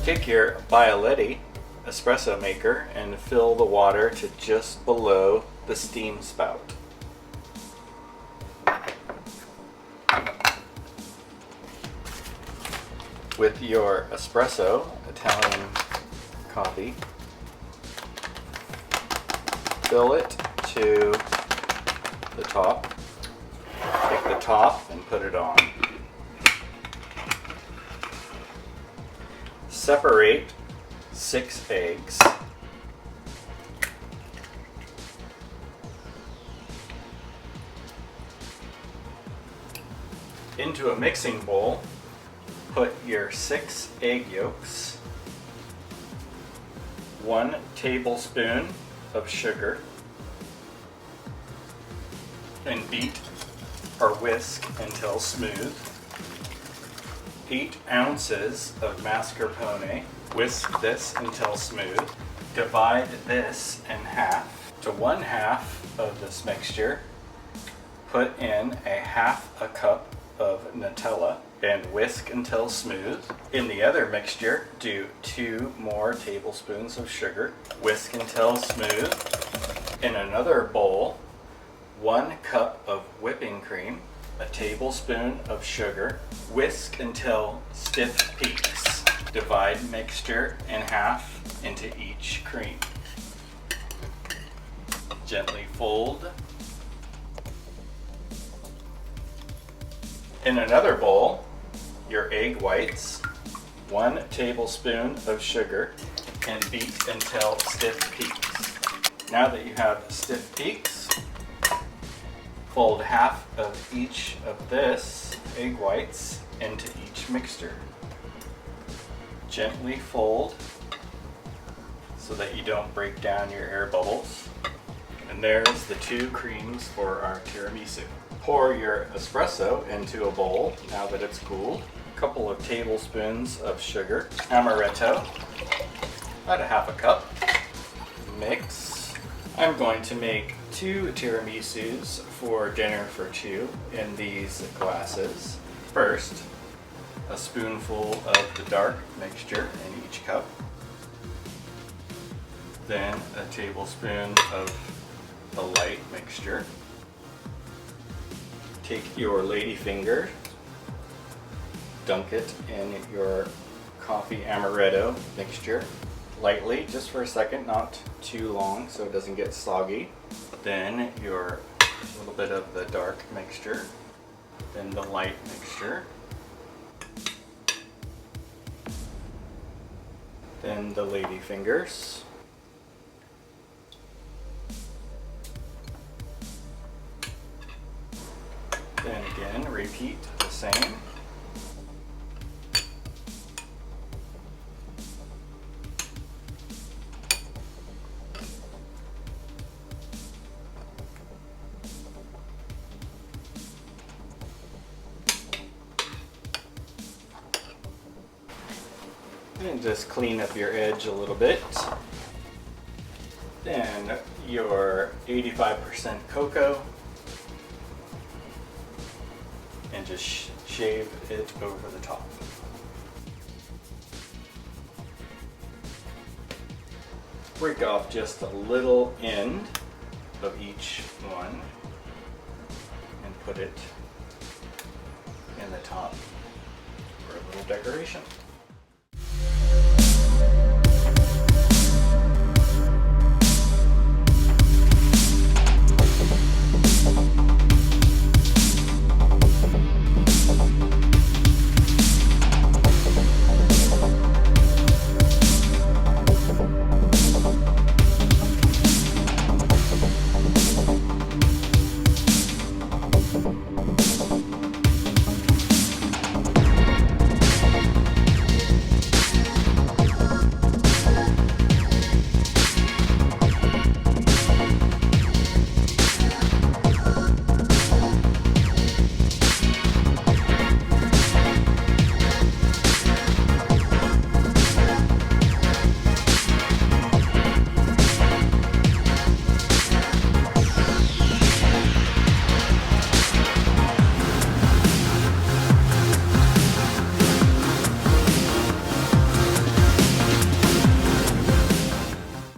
Take your Bialetti espresso maker and fill the water to just below the steam spout. With your espresso Italian coffee, fill it to the top. Take the top and put it on. Separate 6 eggs. Into a mixing bowl, put your 6 egg yolks, 1 tablespoon of sugar, and beat or whisk until smooth. 8 ounces of mascarpone. Whisk this until smooth. Divide this in half. To 1/2 of this mixture, put in a 1/2 cup of Nutella and whisk until smooth. In the other mixture, do 2 more tablespoons of sugar. Whisk until smooth. In another bowl, 1 cup of whipping cream, a tablespoon of sugar. Whisk until stiff peaks. Divide mixture in half into each cream. Gently fold. In another bowl, your egg whites, 1 tablespoon of sugar, and beat until stiff peaks. Now that you have stiff peaks, fold half of each of this egg whites into each mixture. Gently fold so that you don't break down your air bubbles. And there's the 2 creams for our tiramisu. Pour your espresso into a bowl now that it's cooled. A couple of tablespoons of sugar. Amaretto, about a 1/2 cup. Mix. I'm going to make 2 tiramisus for dinner for 2 in these glasses. First, a spoonful of the dark mixture in each cup. Then a tablespoon of the light mixture. Take your ladyfinger, dunk it in your coffee amaretto mixture lightly, just for a second, not too long so it doesn't get soggy. Then your little bit of the dark mixture, then the light mixture, then the ladyfingers, then again repeat the same. And just clean up your edge a little bit. Then your 85% cocoa, and just shave it over the top. Break off just a little end of each one and put it in the top for a little decoration.